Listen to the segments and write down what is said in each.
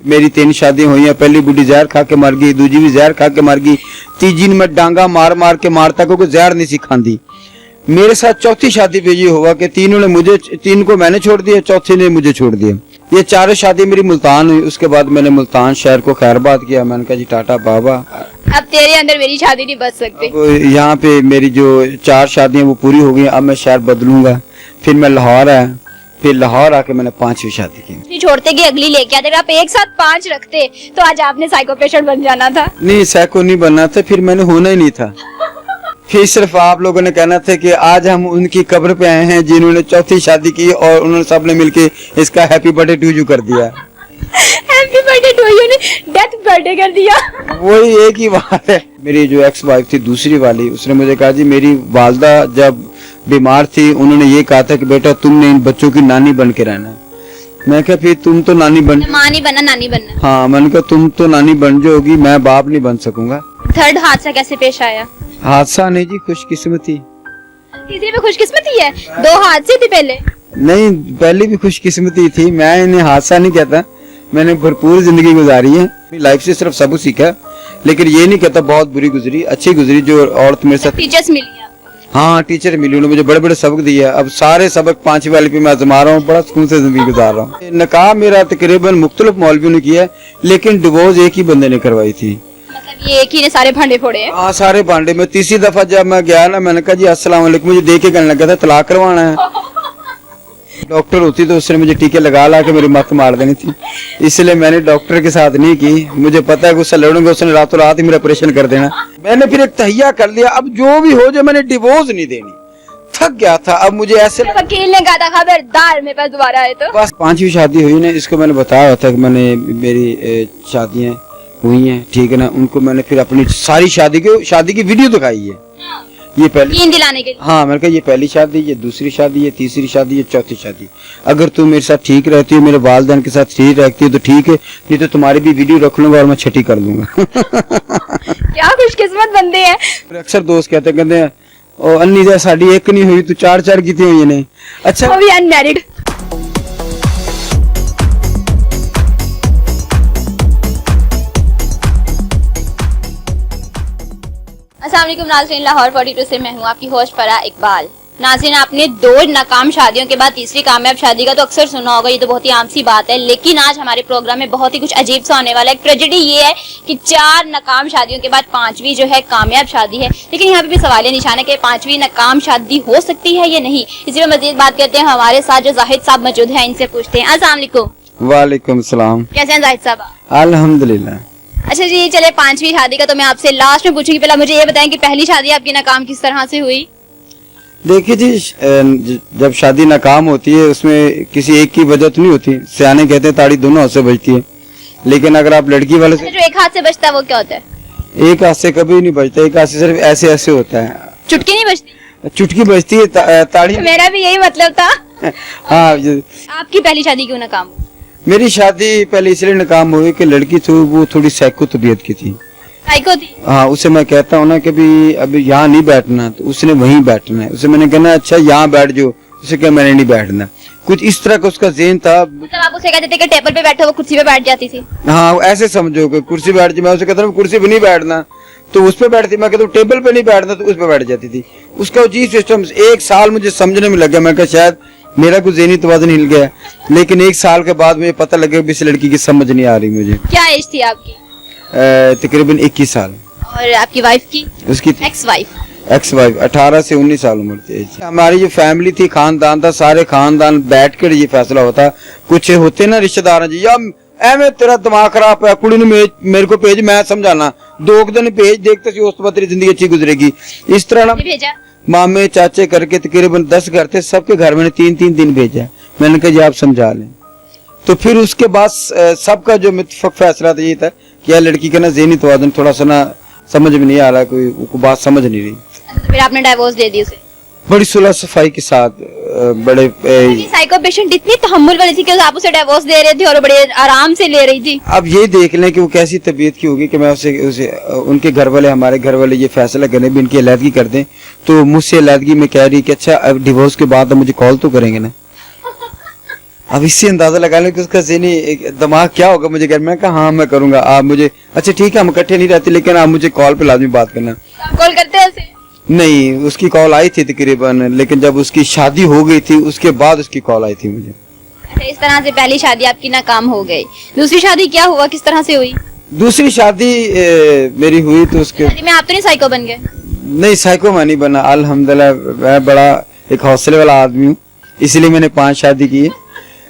मेरी 3 शादियां हुई हैं। पहली बुढ़ी जहर खा के मर गई, दूजी भी जहर खा के मर गई, तीजी ने मैं डांगा मार मार के मारता क्योंकि जहर नहीं सिखाती। मेरे साथ चौथी शादी पे ये हुआ कि 3 को मैंने छोड़ दिया, चौथी ने मुझे छोड़ दिया। ये 4 शादी मेरी मुल्तान हुई। उसके बाद मैंने मुल्तान शहर को खैरबाद किया। मैंने कहा जी टाटा बाबा, अब तेरे अंदर मेरी शादी नहीं बच सकती। यहाँ पे मेरी जो 4 शादियां वो पूरी हो गई। अब मैं शहर बदलूंगा। फिर मैं लाहौर आया, फिर लाहौर आके मैंने 5वीं शादी की। छोड़ते कि अगली लेके आते, आप एक साथ 5 रखते तो आज आपने साइको पेशेंट बन जाना था। नहीं, साइको नहीं बनना था, फिर मैंने होना ही नहीं था। फिर सिर्फ आप लोगों ने कहना था कि आज हम उनकी कब्र पे आए हैं जिन्होंने चौथी शादी की और उन्होंने सबने मिलके इसका हैप्पी बर्थडे टू यू कर दिया। हैप्पी बर्थडे टू यू ने डेथ बर्थडे कर दिया। वही एक ही बात है। मेरी जो एक्स वाइफ थी दूसरी वाली, उसने मुझे कहा जी मेरी वालदा जब बीमार थी उन्होंने ये कहा था कि बेटा तुमने इन बच्चों की नानी बन के रहना है। मैं कहा फिर तुम तो नानी बन, माँ नहीं बनना नानी बनना। हाँ, मैंने कहा तुम तो नानी बन जाओगी, मैं बाप नहीं बन सकूंगा। थर्ड हादसा कैसे पेश आया? हादसा नहीं जी, खुशकिस्मती। तीसरे में खुशकिस्मती है, 2 हादसे थे पहले। नहीं, पहले भी खुशकिस्मती थी। मैं इन्हें हादसा नहीं कहता, मैंने भरपूर जिंदगी गुजारी है। लाइफ से सिर्फ सबक सीखा, लेकिन ये नहीं कहता बहुत बुरी गुजरी, अच्छी गुजरी। जो औरत मेरे साथ टीचर्स मिली आपको? हाँ, टीचर मिली, उन्होंने मुझे बड़े बड़े सबक दिया। अब सारे सबक 5वीं वाले पे मैं आजमा रहा हूँ, बड़ा सुकून से जिंदगी गुजार रहा हूँ। निकाह मेरा तकरीबन मुख्तलिफ मौलवियों ने किया, लेकिन डिवोर्स एक ही बंदे ने करवाई थी। मतलब ये एक ही ने सारे भांडे फोड़े हैं? हाँ, सारे भांडे में। तीसरी दफा जब मैं गया ना, मैंने कहा जी अस्सलाम वालेकुम, मुझे देख के कहने लगा था तलाक करवाना है। डॉक्टर होती तो उसने मुझे टीके लगा ला के मेरी मत मार देनी थी, इसलिए मैंने डॉक्टर के साथ नहीं की। मुझे पता है कि उससे लड़ूंगा, उसने रातों रात ही मेरा ऑपरेशन कर देना। मैंने फिर एक तहिया कर लिया, अब जो भी हो जाए मैंने डिवोर्स नहीं देनी। थक गया था। अब मुझे ऐसे वकील ने कहा था खबरदार मेरे पास दोबारा आए तो। बस 5वीं शादी हुई ना, इसको मैंने बताया था कि मैंने मेरी शादियां हुई हैं, ठीक है ना। उनको मैंने फिर अपनी सारी शादी की वीडियो दिखाई है। ये पहली यकीन दिलाने के लिए। हाँ, मैंने कहा ये पहली शादी, ये दूसरी शादी, ये तीसरी शादी, ये चौथी शादी। अगर तू मेरे साथ ठीक रहती है, मेरे वालिदैन के साथ ठीक रहती है तो ठीक है, नहीं तो तुम्हारी भी वीडियो रख लूंगा और मैं छठी कर लूंगा। क्या खुशकिस्मत बंदे हैं। अक्सर दोस्त कहते हैं ओ अन्नी जा साड़ी एक नहीं हुई, तू 4 की हुई ने। अच्छा, वो भी अनमैरिड। अस्सलाम वालेकुम नाज़रीन, लाहौर 42 से मैं हूँ आपकी होस्ट फरा इकबाल। नाज़रीन, आपने 2 नाकाम शादियों के बाद तीसरी कामयाब शादी का तो अक्सर सुना होगा, ये तो बहुत ही आम सी बात है। लेकिन आज हमारे प्रोग्राम में बहुत ही कुछ अजीब सा होने वाला है। एक ट्रेजेडी ये है कि 4 नाकाम शादियों के बाद 5वीं जो है कामयाब शादी है। लेकिन यहाँ पे भी सवाल निशान है कि 5वीं नाकाम शादी हो सकती है या नहीं। इसी में मजीद बात करते हैं, हमारे साथ जो जाहिद साहब मौजूद है, इनसे पूछते हैं। अस्सलाम वालेकुम। वालेकुम सलाम। कैसे हैं जाहिद साहब? अल्हम्दुलिल्लाह। अच्छा जी, चले 5वीं शादी का तो मैं आपसे लास्ट में पूछूंगी। पहले मुझे ये बताएं कि पहली शादी आपकी नाकाम किस तरह से हुई? देखिए जी, जब शादी नाकाम होती है उसमें किसी एक की वजह तो नहीं होती। सियाने कहते हैं ताड़ी दोनों हाथ से बजती है, लेकिन अगर आप लड़की वाले से जो एक हाथ से बजता है वो क्या होता है? एक हाथ से कभी नहीं बजता, एक हाथ से सिर्फ ऐसे ऐसे होता है। चुटकी नहीं बजती? चुटकी बजती है, ताड़ी। मेरा भी यही मतलब था। हाँ, आपकी पहली शादी क्यों नाकाम हुई? मेरी शादी पहले इसलिए नाकाम हुई कि लड़की थी वो थोड़ी साइको तबीयत की थी। साइको थी? हाँ, उसे मैं कहता हूँ ना कि भी अभी यहाँ नहीं बैठना, तो उसने वहीं बैठना है। उसे मैंने कहना अच्छा यहाँ बैठ जाओ, उसे क्या मैंने नहीं बैठना। कुछ इस तरह का उसका ज़हन था। मतलब आप उसे कहते थे कि टेबल पे बैठो, वो कुर्सी पे बैठ जाती थी? हाँ, ऐसे समझो कि कुर्सी बैठ जाए। मैं उसे कहता हूँ कुर्सी पे नहीं बैठना, तो उस पे बैठती। मैं कहता हूँ टेबल पे नहीं बैठना, तो उस पे बैठ जाती थी। उसका अजीब सिस्टम 1 साल मुझे समझने में लगा। मैं कहा शायद मेरा कुछ ज़हनी तवाज़ुन हिल गया, लेकिन 1 साल के बाद मुझे पता लगा कि इस लड़की की समझ नहीं आ रही मुझे। क्या एज थी आपकी? तकरीबन 21 साल। और आपकी वाइफ की? उसकी एक्स वाइफ 18 से 19 साल उम्र थी। हमारी जो फैमिली थी, खानदान था, सारे खानदान बैठ कर ये फैसला होता। कुछ होते ना रिश्तेदार जी, या एवं तेरा दिमाग खराब है, कुड़ी मेरे को भेज, मैं समझाना 2 दिन भेज, देखते सी उस तेरी जिंदगी अच्छी गुजरेगी। इस तरह ना भेजा। मामे चाचे करके तकरीबन 10 घर थे, सबके घर मैंने 3-3 दिन भेजा। मैंने कहा जी आप समझा लें। तो फिर उसके बाद सबका जो मुत्तफक फैसला था ये था कि यार लड़की का ना ज़हनी तवाज़ुन थोड़ा सा ना समझ में नहीं आ रहा, कोई बात समझ नहीं रही। फिर आपने डाइवोर्स दे दी उसे? बड़ी सुलह सफाई के साथ। बड़े साइको पेशेंट इतनी तहम्मुल वाली थी कि आप उसे डाइवोर्स दे रहे थे और बड़े आराम से ले रही थी। अब ये देख लें कि वो कैसी तबीयत की होगी कि मैं उसे उनके घर वाले, हमारे घर वाले ये फैसला करें भी इनकी अलहदगी कर दें, तो मुझसे अलहदगी में कह रही कि अच्छा अब डिवोर्स के बाद मुझे कॉल तो करेंगे ना। अब इससे अंदाजा लगा लें कि उसका ज़हनी दिमाग क्या होगा मुझे घर में। कहा हाँ मैं करूंगा, आप मुझे अच्छा ठीक है हम इकट्ठे नहीं रहते लेकिन आप मुझे कॉल पे लाजमी बात करना। आप कॉल करते हैं उसे? नहीं, उसकी कॉल आई थी तकरीबन, लेकिन जब उसकी शादी हो गई थी उसके बाद उसकी कॉल आई थी मुझे। अच्छा, इस तरह से पहली शादी आपकी नाकाम हो गई, दूसरी शादी क्या हुआ, किस तरह से हुई? दूसरी शादी मेरी हुई तो उसके शादी में आप तो नहीं साइको बन गए? नहीं, साइको मैं नहीं बना, अल्हम्दुलिल्लाह मैं बड़ा एक हौसले वाला आदमी हूँ, इसलिए मैंने 5 शादी की है।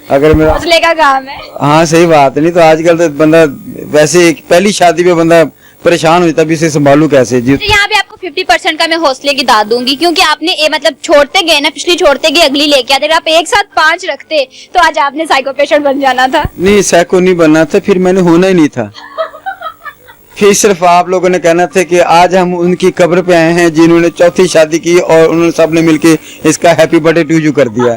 अगर मेरा हौसले का काम है। हाँ सही बात है, नहीं तो आजकल तो बंदा वैसे एक पहली शादी पे बंदा परेशान हो जाता है, अभी इसे संभालू कैसे जी। तो यहाँ पे आपको 50% का मैं हौसले की दाद दूंगी, क्योंकि आपने मतलब छोड़ते गए ना, पिछली छोड़ते गए अगली लेके आते, अगर आप एक साथ 5 रखते तो आज आपने साइको पेशेंट बन जाना था। नहीं, साइको नहीं बनना था, फिर मैंने होना ही नहीं था। फिर सिर्फ आप लोगों ने कहना था कि आज हम उनकी कब्र पे आए हैं जिन्होंने चौथी शादी की और उन्होंने सबने मिलके इसका हैप्पी बर्थडे टू यू कर दिया।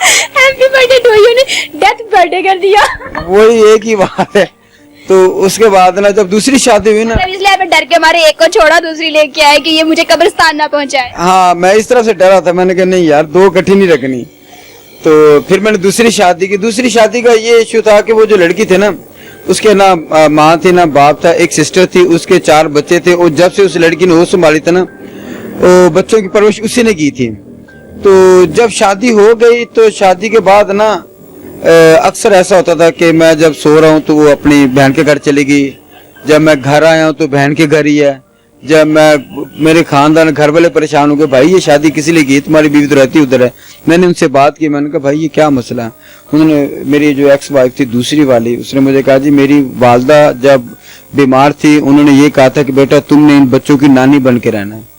हैप्पी बर्थडे टू यू ने डेथ बर्थडे कर दिया। वही एक ही बात है। तो उसके बाद ना जब दूसरी शादी हुई ना, इसलिए आप डर के मारे एक को छोड़ा, दूसरी लेके आए कि ये मुझे कब्रिस्तान ना पहुंचाए। हाँ मैं इस तरह से डरा था, मैंने कहा नहीं यार 2 इकट्ठी नहीं रखनी। तो फिर मैंने दूसरी शादी की। दूसरी शादी का ये इशू था कि वो जो लड़की थे ना, उसके ना माँ थी ना बाप था, एक सिस्टर थी, उसके 4 बच्चे थे, और जब से उस लड़की ने होश संभाली था ना, वो बच्चों की परवरिश उसी ने की थी। तो जब शादी हो गई तो शादी के बाद ना अक्सर ऐसा होता था कि मैं जब सो रहा हूँ तो वो अपनी बहन के घर चली गई, जब मैं घर आया हूँ तो बहन के घर ही है, जब मैं मेरे खानदान घर वाले परेशान हो गए, भाई ये शादी किसी लिए की, तुम्हारी बीवी तो रहती उधर है। मैंने उनसे बात की, मैंने कहा भाई ये क्या मसला है। उन्होंने, मेरी जो एक्स वाइफ थी दूसरी वाली, उसने मुझे कहा जी मेरी वालदा जब बीमार थी उन्होंने ये कहा था कि बेटा तुमने इन बच्चों की नानी बन के रहना है।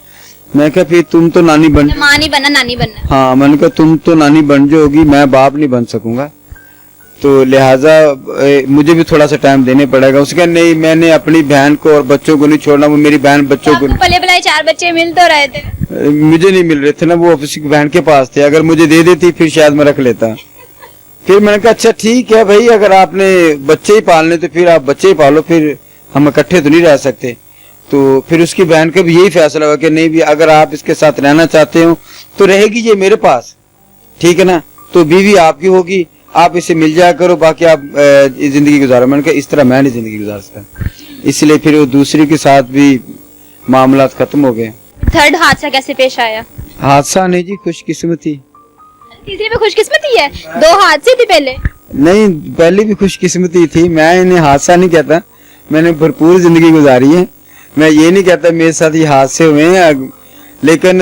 मैं कहा फिर तुम तो नानी बन, माँ नहीं बनना नानी बनना। हाँ मैंने कहा तुम तो नानी बन जाओगी, मैं बाप नहीं बन सकूंगा, तो लिहाजा मुझे भी थोड़ा सा टाइम देने पड़ेगा। उसके नहीं, मैंने अपनी बहन को और बच्चों को नहीं छोड़ना, वो मेरी बहन बच्चों को। पले पले 4 बच्चे मिल तो रहे थे, मुझे नहीं मिल रहे थे ना, वो ऑफिस की बहन के पास थे, अगर मुझे दे देती फिर शायद मैं रख लेता। फिर मैंने कहा अच्छा ठीक है भाई, अगर आपने बच्चे ही पालने तो फिर आप बच्चे ही पालो, फिर हम इकट्ठे तो नहीं रह सकते। तो फिर उसकी बहन का भी यही फैसला हुआ कि नहीं भी अगर आप इसके साथ रहना चाहते हो तो रहेगी ये मेरे पास, ठीक है ना, तो बीवी आपकी होगी, आप इसे मिल जाया करो, बाकी आप जिंदगी गुजारो। मैंने कहा इस तरह मैं नहीं जिंदगी गुजार सकता, इसलिए फिर वो दूसरी के साथ भी मामला खत्म हो गए। थर्ड हादसा कैसे पेश आया? हादसा नहीं जी, खुशकिस्मती। तीसरी में खुशकिस्मती है, 2 हादसे थे पहले। नहीं, पहले भी खुशकिस्मती थी, मैं इन्हें हादसा नहीं कहता, मैंने भरपूर जिंदगी गुजारी है। मैं ये नहीं कहता मेरे साथ ये हादसे हुए हैं, लेकिन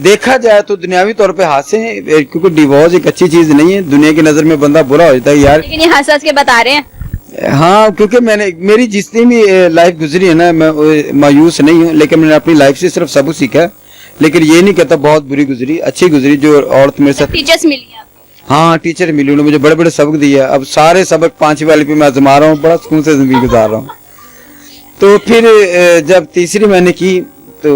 देखा जाए तो दुनियावी तौर पे हादसे हैं, क्योंकि डिवोर्स एक अच्छी चीज नहीं है, दुनिया की नजर में बंदा बुरा हो जाता है यार। लेकिन ये हंस के बता रहे हैं। हाँ, क्योंकि मेरी जितनी भी लाइफ गुजरी है ना, मैं मायूस नहीं हूँ, लेकिन मैंने अपनी लाइफ से सिर्फ सबक सीखा है, लेकिन ये नहीं कहता बहुत बुरी गुजरी, अच्छी गुजरी। जो औरत मेरे साथ टीचर्स मिली आपको? हाँ टीचर मिली, उन्होंने मुझे बड़े बड़े सबक दिए। अब सारे सबक 5वीं वाले पे मैं आजमा रहा हूँ, बड़ा सुकून से जिंदगी गुजार रहा हूँ। तो फिर जब तीसरी मैंने की तो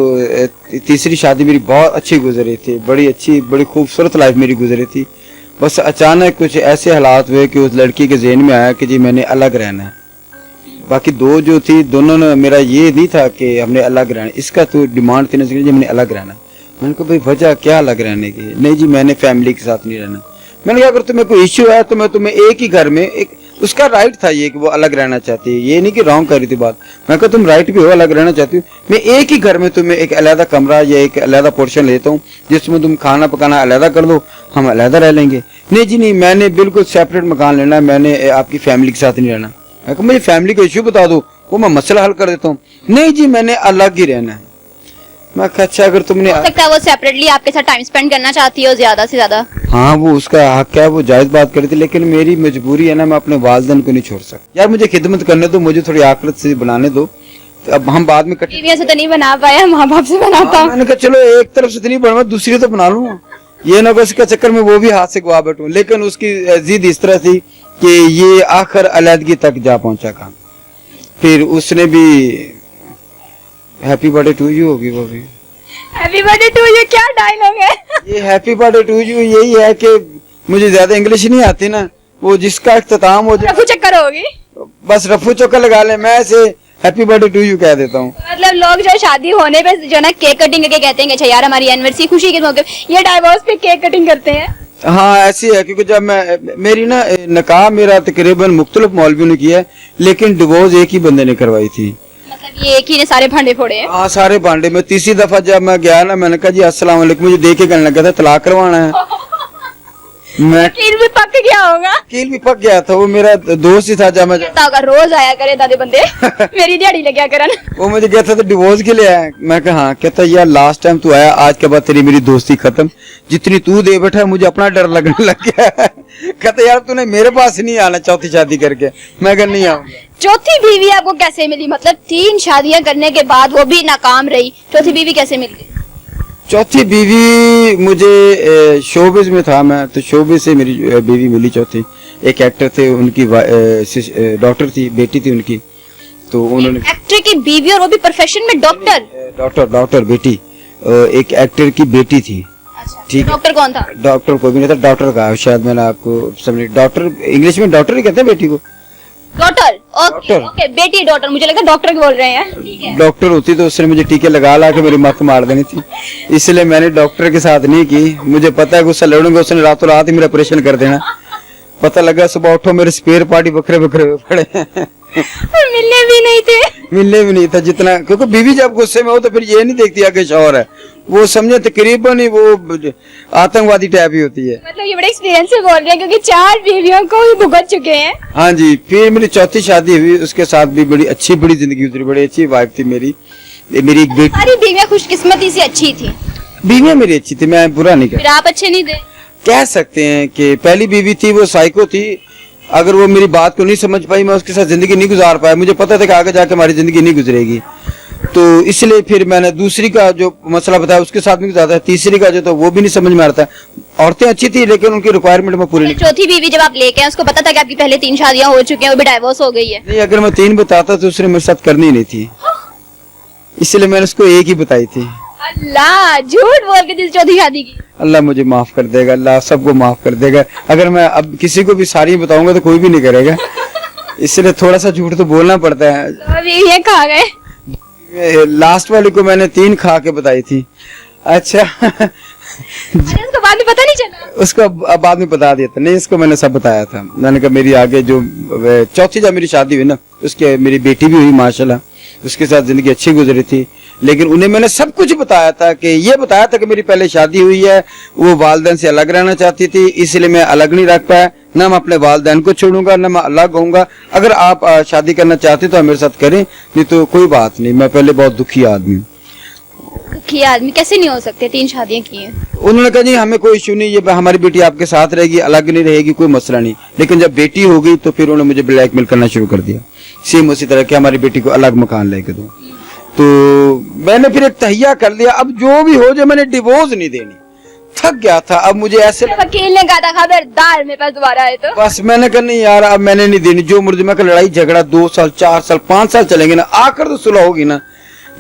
तीसरी शादी मेरी बहुत अच्छी गुजरी थी, बड़ी अच्छी बड़ी खूबसूरत लाइफ मेरी गुजरी थी। बस अचानक कुछ ऐसे हालात हुए कि उस लड़की के जहन में आया कि जी मैंने अलग रहना है। बाकी 2 जो थी दोनों ने, मेरा ये नहीं था कि हमने अलग रहना, इसका तो डिमांड थी ना जी मैंने अलग रहना। मैंने कहा भाई वजह क्या अलग रहने की? नहीं जी मैंने फैमिली के साथ नहीं रहना। मैंने कहा अगर तुम्हें कोई इश्यू है तो मैं तुम्हें एक ही घर में, एक उसका राइट था ये कि वो अलग रहना चाहती है, ये नहीं कि रॉन्ग कर रही थी बात। मैं कहा तुम राइट भी हो, अलग रहना चाहती हो, मैं एक ही घर में तुम्हें एक अलहदा कमरा या एक अलहदा पोर्शन लेता हूँ जिसमें तुम खाना पकाना अलहदा कर दो, हम अलहदा रह लेंगे। नहीं जी नहीं, मैंने बिल्कुल सेपरेट मकान लेना है, मैंने आपकी फैमिली के साथ नहीं रहना। मैं कहा मुझे फैमिली का इश्यू बता दो, वो मैं मसला हल कर देता हूँ। नहीं जी मैंने अलग ही रहना है। मैं कहा अच्छा अगर तुमने, हो सकता है वो सेपरेटली आपके साथ टाइम स्पेंड करना चाहती हो ज्यादा से ज्यादा। हाँ वो उसका हक है, वो जायज बात करी थी, लेकिन मेरी मजबूरी है ना, मैं अपने वालिदैन को नहीं छोड़ सकता। यार मुझे खिदमत करने दो, मुझे थोड़ी आखिरत से बनाने दो, तो अब हम बाद में बीवियों से तो नहीं बना पाया, माँ बाप से बनाता हूँ। मैंने कहा चलो एक तरफ से तो नहीं बनवा, दूसरी तो बना लूँ, ये ना उसके चक्कर में वो भी हाथ से गवा बैठूं। लेकिन उसकी जिद इस तरह थी कि ये आखिर अलहदगी तक जा पहुंचा काम। फिर उसने भी हैप्पी बर्थडे टू यू होगी, वो भी हैप्पी बर्थडे टू यू क्या डायलॉग है? ये हैप्पी बर्थडे टू यू यही है कि मुझे ज्यादा इंग्लिश नहीं आती ना, वो जिसका इख्तिताम हो जाए रफू चक्कर होगी, बस रफू चक्कर लगा ले, मैं ऐसे हैप्पी बर्थडे टू यू कह देता हूँ। मतलब लोग जो शादी होने पे जो ना केक कटिंग करके कहते हैं अच्छा यार हमारी एनिवर्सरी खुशी के मौके, ये डाइवोर्स पे केक कटिंग करते हैं। हाँ ऐसी है, क्योंकि जब मैं मेरी ना निकाह मेरा तकरीबन मुख्तलिफ मौलवियों ने किया है, लेकिन डिवोर्स एक ही बंदे ने करवाई थी। मतलब ये एक ही ने सारे भांडे फोड़े हैं। हाँ सारे भांडे में। तीसरी दफा जब मैं गया ना, मैंने कहा जी अस्सलाम वालेकुम, मुझे देख के कहने लगा था तलाक करवाना है। मैं कील भी पक गया होगा। कील भी पक गया था। वो मेरा दोस्त ही था, जब मैं कहता होगा रोज आया करे दादे बंदे मेरी दिहाड़ी लग गया करन। वो मुझे कहता था डिवोर्स के लिए आया। मैं कहा हाँ। कहता यार लास्ट टाइम तू आया, आज के बाद तेरी मेरी दोस्ती खत्म, जितनी तू दे बैठा मुझे अपना डर लगने लग गया। कहता यार तूने मेरे पास नहीं आना चौथी शादी करके। मैं कहा नहीं आऊंगा। चौथी बीवी आपको कैसे मिली? मतलब 3 शादियां करने के बाद वो भी नाकाम रही, चौथी बीवी कैसे मिल गई? चौथी बीवी मुझे शोबिज में था मैं, तो शोबिज से मेरी बीवी मिली चौथी। एक एक्टर थे, उनकी डॉक्टर थी, बेटी थी उनकी, तो उन्होंने एक्टर की बीवी और वो भी प्रोफेशन में डॉक्टर। डॉक्टर बेटी, एक एक्टर की बेटी थी। ठीक है। डॉक्टर कौन था? डॉक्टर कोई भी नहीं था, डॉक्टर का शायद मैंने आपको समझ, डॉक्टर इंग्लिश में डॉक्टर ही कहते हैं बेटी को। Doctor okay doctor. ओके, बेटी डॉक्टर, मुझे लगा डॉक्टर बोल रहे हैं। ठीक है। डॉक्टर होती तो उसने मुझे टीके लगा ला के मेरी मत मार देनी थी, इसलिए मैंने डॉक्टर के साथ नहीं की। मुझे पता है गुस्सा लड़ूंगा उसने रातों रात ही मेरा ऑपरेशन कर देना। पता लगा सुबह उठो मेरे स्पेयर पार्टी बकरे बकरे पड़े। और मिलने भी नहीं थे। मिलने भी नहीं था जितना, क्योंकि बीवी जब गुस्से में हो तो फिर ये नहीं देखती आगे शौहर है, वो समझे तकरीबन ही वो आतंकवादी टाइप ही होती है। मतलब ये बड़े एक्सपीरियंस से बोल रहे हैं, क्योंकि 4 बीवियों को ही भुगत चुके हैं। हाँ जी। फिर मेरी चौथी शादी हुई, उसके साथ भी बड़ी अच्छी बड़ी जिंदगी गुजरी, बड़ी अच्छी वाइफ थी मेरी। मेरी एक बेटी। सारी बीवियां खुशकिस्मती से अच्छी थी। बीवियां मेरी अच्छी थी, मैं बुरा नहीं फिर आप अच्छे नहीं थे? कह सकते हैं कि पहली बीवी थी वो साइको थी। अगर वो मेरी बात को नहीं समझ पाई, मैं उसके साथ जिंदगी नहीं गुजार पाया। मुझे पता था कि आगे जाके हमारी जिंदगी नहीं गुजरेगी, तो इसलिए फिर मैंने दूसरी का जो मसला बताया उसके साथ नहीं गुजारा। तीसरी का जो तो वो भी नहीं समझ में आता। औरतें अच्छी थी लेकिन उनकी रिक्वायरमेंट में पूरी नहीं। चौथी बीवी जब आप लेके आए, उसको पता था कि आपकी पहले 3 शादियां हो चुकी हैं, वो भी डाइवोर्स हो गई है? नहीं, अगर मैं 3 बताता तो उसने मेरे साथ करनी नहीं थी, इसलिए मैंने उसको एक ही बताई थी। अल्लाह, झूठ बोल के दिल चौथी शादी की। अल्लाह मुझे माफ कर देगा, अल्लाह सबको माफ कर देगा। अगर मैं अब किसी को भी सारी बताऊंगा तो कोई भी नहीं करेगा, इसलिए थोड़ा सा झूठ तो बोलना पड़ता है। तो अभी ये खा गए। लास्ट वाली को मैंने 3 खा के बताई थी। अच्छा। अरे उसको बाद में पता नहीं चला? उसको अब बाद में बता दिया था। नहीं, इसको मैंने सब बताया था। मैंने कहा मेरी आगे जो चौथी जब मेरी शादी हुई ना, उसके मेरी बेटी भी हुई माशाल्लाह, उसके साथ जिंदगी अच्छी गुजरी थी। लेकिन उन्हें मैंने सब कुछ बताया था कि ये बताया था कि मेरी पहले शादी हुई है, वो वालिदैन से अलग रहना चाहती थी, इसलिए मैं अलग नहीं रख पाया। ना मैं अपने वालिदैन को छोड़ूंगा, ना मैं अलग होऊंगा। अगर आप शादी करना चाहते तो आप मेरे साथ करें, नहीं तो कोई बात नहीं। मैं पहले बहुत दुखी आदमी हूँ। दुखी आदमी कैसे नहीं हो सकते? 3 शादियां की हैं। उन्होंने कहा जी हमें कोई इशू नहीं, ये हमारी बेटी आपके साथ रहेगी, अलग नहीं रहेगी, कोई मसला नहीं। लेकिन जब बेटी हो गई तो फिर उन्होंने मुझे ब्लैकमेल करना शुरू कर दिया, सेम उसी तरह कि हमारी बेटी को अलग मकान लेके दो। तो मैंने फिर एक तहिया कर लिया, अब जो भी हो जाए मैंने डिवोर्स नहीं देनी। थक गया था। अब मुझे ऐसे वकील ने कहा था खबरदार मेरे पास दोबारा आए तो। बस मैंने कहा नहीं यार अब मैंने नहीं देनी, जो मुर्दे में लड़ाई झगड़ा 2 साल 4 साल 5 साल चलेंगे ना, आकर तो सुलह होगी ना।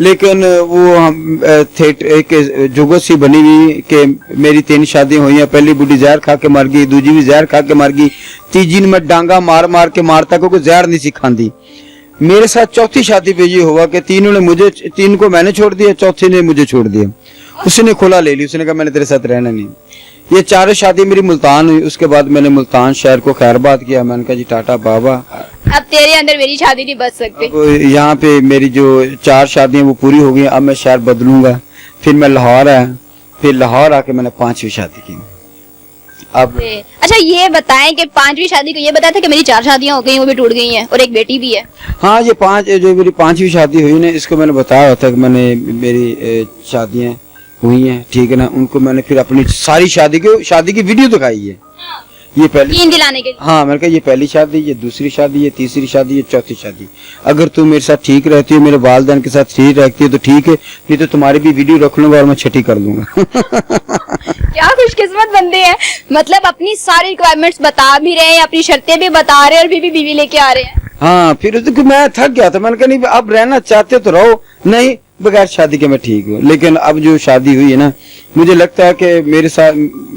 लेकिन वो हम थिएटर एक जुगत सी बनी हुई कि मेरी 3 शादियां हुई हैं। पहली बुढ़ी जहर खा के मर गई, दूजी भी जहर खा के मर गई, तीजी में डांगा मार मार के मारता क्योंकि जहर नहीं सी खांदी। मेरे साथ चौथी शादी पे ये हुआ कि 3 को मैंने छोड़ दिया, चौथी ने मुझे छोड़ दिया। उसने खुला ले ली, उसने कहा मैंने तेरे साथ रहना नहीं। ये 4 शादी मेरी मुल्तान हुई। उसके बाद मैंने मुल्तान शहर को खैरबाद किया। मैंने कहा जी टाटा बाबा, अब तेरे अंदर मेरी शादी नहीं बच सकती। यहाँ पे मेरी जो 4 शादियां वो पूरी हो गई। अब मैं शहर बदलूंगा। फिर मैं लाहौर आया, फिर लाहौर आके मैंने 5वीं शादी की। अब अच्छा ये बताएं कि 5वीं शादी को ये बताया था कि मेरी 4 शादियां हो गई, वो भी टूट गई हैं और एक बेटी भी है। हाँ, ये 5 जो मेरी 5वीं शादी हुई ना, इसको मैंने बताया था कि मैंने मेरी शादियां हुई हैं, ठीक है ना। उनको मैंने फिर अपनी सारी शादी की वीडियो दिखाई है। ये पहली यकीन दिलाने के लिए। हाँ, मैंने कहा ये पहली शादी, ये दूसरी शादी, ये तीसरी शादी, ये चौथी शादी। अगर तू मेरे साथ ठीक रहती हो, मेरे वालिदैन के साथ ठीक रहती हो तो ठीक है, नहीं तो तुम्हारी भी वीडियो रख लूंगा और मैं छठी कर लूंगा। क्या खुशकिस्मत बंदे हैं, मतलब अपनी सारी रिक्वायरमेंट्स बता भी रहे हैं, अपनी शर्तें भी बता रहे हैं और बीवी लेके आ रहे हैं। हाँ, फिर तो मैं थक गया था। मैंने कहा नहीं अब रहना चाहते तो रहो, नहीं बगैर शादी के मैं ठीक हूँ। लेकिन अब जो शादी हुई है ना, मुझे लगता है कि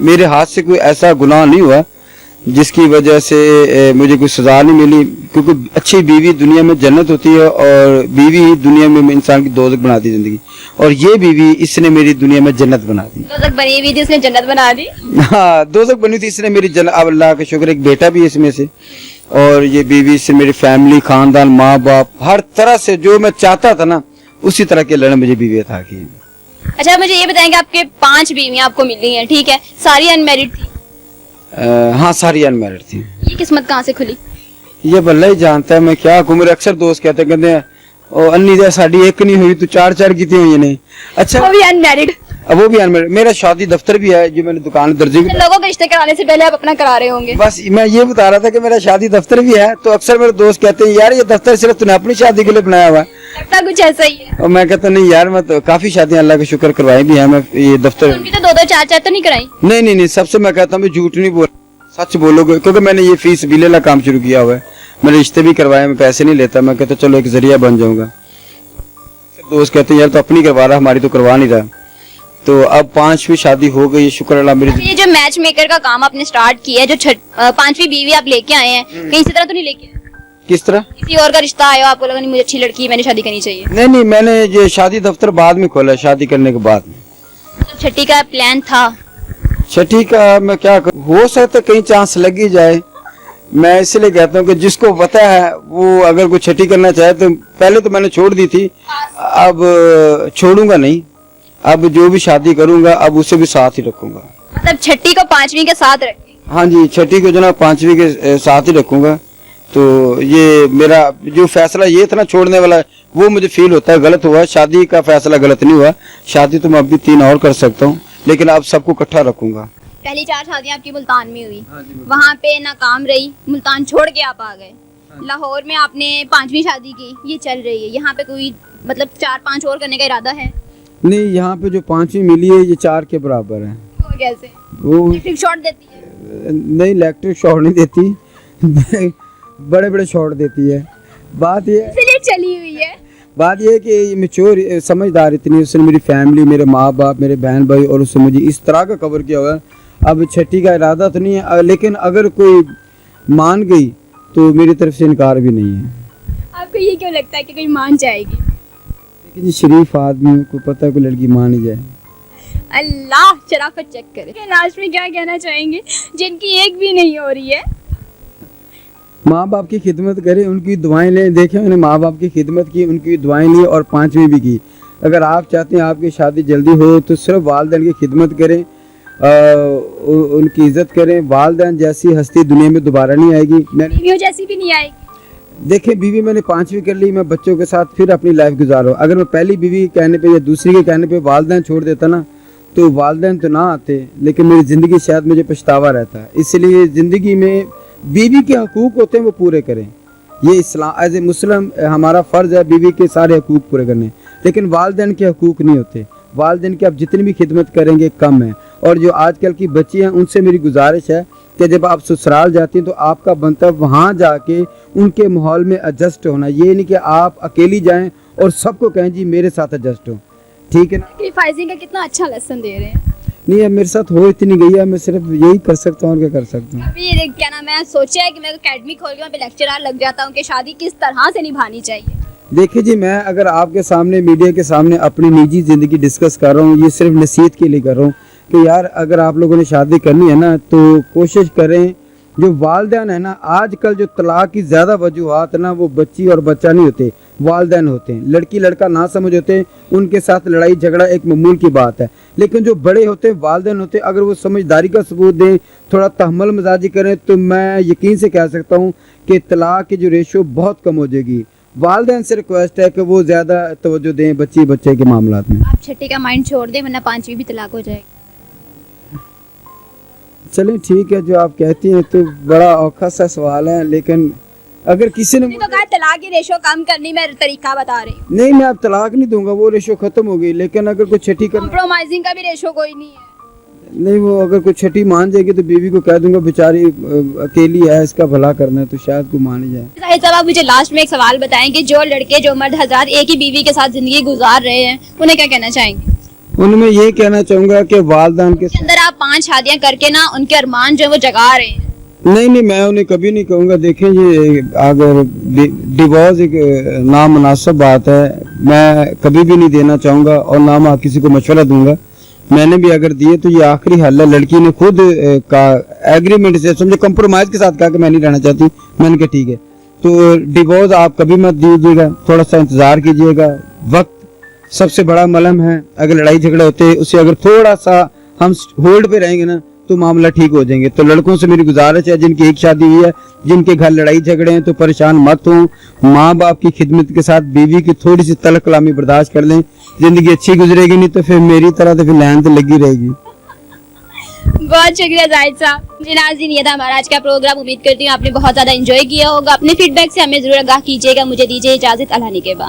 मेरे हाथ से कोई ऐसा गुनाह नहीं हुआ जिसकी वजह से मुझे कोई सजा नहीं मिली, क्योंकि अच्छी बीवी दुनिया में जन्नत होती है और बीवी ही दुनिया में इंसान की दोज़ख बनाती है जिंदगी, और ये बीवी इसने मेरी दुनिया में जन्नत बना दी। दोज़ख बनी हुई थी, इसने जन्नत बना दी। हाँ, दोज़ख बनी थी, इसने मेरी जन्नत। अब अल्लाह का शुक्र, एक बेटा भी है इसमें से, और ये बीवी से मेरी फैमिली, खानदान, माँ बाप, हर तरह से जो मैं चाहता था ना उसी तरह के लड़ने मुझे बीवी अता की। अच्छा, मुझे ये बताएंगे, आपके 5 बीवियां आपको मिली हैं, ठीक है, सारी अनमैरिड थी? हाँ, सारी अनमैरिड थी। ये किस्मत कहाँ से खुली? ये बल्ला ही जानता है, मैं क्या कहूँ। मेरे अक्सर दोस्त कहते हैं ओ अन्नी दे साड़ी एक नहीं हुई, तू 4 की हुई नहीं। अच्छा, वो भी अनमैरिड? वो भी अनमैरिड। मेरा शादी दफ्तर भी है, जो मैंने दुकान दर्जी की। लोगों के रिश्ते कराने से पहले आप अपना करा रहे होंगे। बस मैं ये बता रहा था कि मेरा शादी दफ्तर भी है, तो अक्सर मेरे दोस्त कहते हैं यार ये दफ्तर सिर्फ तूने अपनी शादी के लिए बनाया हुआ है। लगता कुछ ऐसा ही है। और मैं कहता नहीं यार, मैं तो काफी शादियां अल्लाह का शुक्र करवाई भी है। मैं ये दफ्तर उनकी तो 2-2 4-4 तो नहीं कराई? नहीं, सबसे मैं कहता हूँ झूठ नहीं बोल, सच बोलोगे, क्योंकि मैंने ये फीस बिले वाला काम शुरू किया हुआ है। मैंने रिश्ते भी करवाए, मैं पैसे नहीं लेता। मैं कहता चलो एक जरिया बन जाऊंगा। दोस्त कहते हैं यार तो अपनी करवा रहा, हमारी तो करवा नहीं रहा। तो अब 5वीं शादी हो गई, शुक्र अल्लाह मेरी। ये जो मैच मेकर का काम आपने स्टार्ट किया है, जो 5वीं बीवी आप लेके आए हैं, कहीं इसी तरह तो नहीं लेके आए? किस तरह? किसी और का रिश्ता आया, आपको लगा नहीं मुझे अच्छी लड़की है, मैंने शादी करनी चाहिए? नहीं, मैंने ये शादी दफ्तर बाद में खोला, शादी करने के बाद में। मतलब छठी का प्लान था? छठी का मैं क्या करूं, हो सकता है कहीं चांस लग ही जाए। मैं इसलिए कहता हूँ कि जिसको पता है वो अगर कोई छठी करना चाहे तो, पहले तो मैंने छोड़ दी थी, अब छोड़ूंगा नहीं। अब जो भी शादी करूंगा अब उसे भी साथ ही रखूंगा। मतलब छठी को 5वीं के साथ रखें? हाँ जी, छठी को जो ना 5वीं के साथ ही रखूंगा। तो ये मेरा जो फैसला ये था ना छोड़ने वाला, वो मुझे फील होता है गलत हुआ। शादी का फैसला गलत नहीं हुआ, शादी तो मैं अभी 3 और कर सकता हूँ, लेकिन अब सबको इकट्ठा रखूंगा। पहली 4 शादियां आपकी मुल्तान में हुई, वहाँ पे नाकाम रही, मुल्तान छोड़ के आप आ गए। लाहौर में आपने 5वीं शादी की, ये चल रही है। यहाँ पे कोई मतलब 4-5 और करने का इरादा है? नहीं, यहाँ पे जो 5वीं मिली है ये 4 के बराबर है। वो कैसे? वो इलेक्ट्रिक शॉट देती है? नहीं, इलेक्ट्रिक शॉट नहीं देती बड़े बड़े शॉट देती है। बात ये इसलिए चली हुई है। बात ये है कि मैच्योर समझदार इतनी, उसने मेरी फैमिली, मेरे माँ बाप, मेरे बहन भाई और उससे मुझे इस तरह का कवर किया हुआ है। अब छठी का इरादा तो नहीं है, लेकिन अगर कोई मान गई तो मेरी तरफ से इनकार भी नहीं है। आपको ये क्यों लगता है कि कोई मान जाएगी? लेकिन ये शरीफ आदमी को पता है कोई लड़की मान ही जाए। अल्लाह शराफत चेक करे। लास्ट में क्या कहना चाहेंगे जिनकी एक भी नहीं हो रही है? माँ बाप की खिदमत करें, उनकी दुआएं लें। देखें, मैंने माँ बाप की खिदमत की, उनकी दुआएं ली और 5वीं भी की। अगर आप चाहते हैं आपकी शादी जल्दी हो तो सिर्फ वालिदैन की खिदमत करें, उनकी इज्जत करें। वालिदैन जैसी हस्ती दुनिया में दोबारा नहीं आएगी। बीवियों जैसी भी नहीं आएगी। देखें, बीवी मैंने 5वीं कर ली, मैं बच्चों के साथ फिर अपनी लाइफ गुजारूँ। अगर मैं पहली बीवी के कहने पे या दूसरी के कहने पे वालिदैन छोड़ देता ना, तो वालिदैन तो ना आते, लेकिन मेरी ज़िंदगी शायद मुझे पछतावा रहता। इसलिए ज़िंदगी में बीवी के हकूक़ होते हैं वो पूरे करें। ये इस्लाम एज ए मुस्लिम हमारा फ़र्ज़ है बीवी के सारे हकूक़ पूरे करने, लेकिन वालिदैन के हकूक़ नहीं होते। वालिदैन की आप जितनी भी खिदमत करेंगे कम है। और जो आजकल की बच्ची हैं उनसे मेरी गुजारिश है कि जब आप ससुराल जाती हैं तो आपका बनता है वहाँ जाके उनके माहौल में एडजस्ट होना। ये नहीं कि आप अकेली जाएं और सबको कहें जी मेरे साथ एडजस्ट हो, ठीक है ना। फाइजिंग का कितना अच्छा लेसन दे रहे हैं। नहीं, अब मेरे साथ हो इतनी गई है, मैं सिर्फ यही कर सकता हूँ और क्या कर सकता हूँ। अभी क्या नाम है, सोचा है कि मैं अकेडमी खोल के वहाँ पे लेक्चरर लग जाता हूँ कि शादी किस तरह से निभानी चाहिए। देखिए जी, मैं अगर आपके सामने मीडिया के सामने अपनी निजी ज़िंदगी डिस्कस कर रहा हूँ, ये सिर्फ नसीहत के लिए कर रहा हूँ कि यार अगर आप लोगों ने शादी करनी है ना तो कोशिश करें। जो वालिदैन है ना, आजकल जो तलाक की ज़्यादा वजूहात ना, वो बच्ची और बच्चा नहीं होते, वालिदैन होते हैं। लड़की लड़का ना समझ होते हैं, उनके साथ लड़ाई झगड़ा एक मामूल की बात है। लेकिन जो बड़े होते हैं, वालिदैन होते हैं, अगर वो समझदारी का सबूत दें, थोड़ा तहम्मुल मजाजी करें, तो मैं यकीन से कह सकता हूँ कि तलाक की जो रेशो बहुत कम हो जाएगी। वालिदैन से रिक्वेस्ट है कि वो ज़्यादा तवज्जो दें बच्ची बच्चे के मामलात में। आप छठी का माइंड छोड़ दें वरना 5वीं भी तलाक हो जाएगी। चलें ठीक है, जो आप कहती हैं तो बड़ा औखा सा सवाल है, लेकिन अगर किसी ने तो कहा तलाक की रेशो कम करनी, मैं तरीका बता रही हूँ। नहीं, मैं अब तलाक नहीं दूंगा, वो रेशो खत्म हो गई। लेकिन अगर कोई छठी करना, कॉम्प्रोमाइजिंग का भी रेशो कोई नहीं है। नहीं, वो अगर कोई छठी मान जाएगी तो बीवी को कह दूंगा बेचारी अकेली है, इसका भला करना है, तो शायद को मान ही जाए। साहिद साहब, आप मुझे लास्ट में एक सवाल बताएं कि जो लड़के जो मर्द हजरात एक ही बीवी के साथ जिंदगी गुजार रहे हैं उन्हें क्या कहना चाहेंगे? उनमें ये कहना चाहूंगा कि वालिदैन के अंदर आप 5 शादियां करके ना उनके अरमान जो है वो जगा रहे हैं, नहीं नहीं, मैं उन्हें कभी नहीं कहूँगा। देखें ये अगर डिवोर्स एक नामुनासिब बात है, मैं कभी भी नहीं देना चाहूँगा और ना मैं किसी को मशवरा दूंगा। मैंने भी अगर दिए तो ये आखिरी हल है। लड़की ने खुद का एग्रीमेंट से समझे कंप्रोमाइज के साथ कहा कि मैं नहीं रहना चाहती। मैंने कहा ठीक है, तो डिवोर्स आप कभी मत दीजिएगा, थोड़ा सा इंतजार कीजिएगा। वक्त सबसे बड़ा मलहम है। अगर लड़ाई झगड़े होते हैं उसे अगर थोड़ा सा हम होल्ड पे रहेंगे ना तो मामला ठीक हो जाएंगे। तो लड़कों से मेरी गुजारिश है जिनकी एक शादी हुई है, जिनके घर लड़ाई झगड़े हैं, तो परेशान मत हो। माँ बाप की खिदमत के साथ बीवी की थोड़ी सी तलख कलामी बर्दाश्त कर लें। जिंदगी अच्छी गुजरेगी, नहीं तो फिर मेरी तरह तो फिर लाइन तो लगी रहेगी। बहुत शुक्रिया जाहिद साहब। जी नाज़रीन, ये था हमारा आज का प्रोग्राम। उम्मीद करती हूँ आपने बहुत ज्यादा एंजॉय किया होगा। अपने फीडबैक से हमें जरूर आगाह कीजिएगा। मुझे दीजिए इजाजत, अल्लाह के बाद।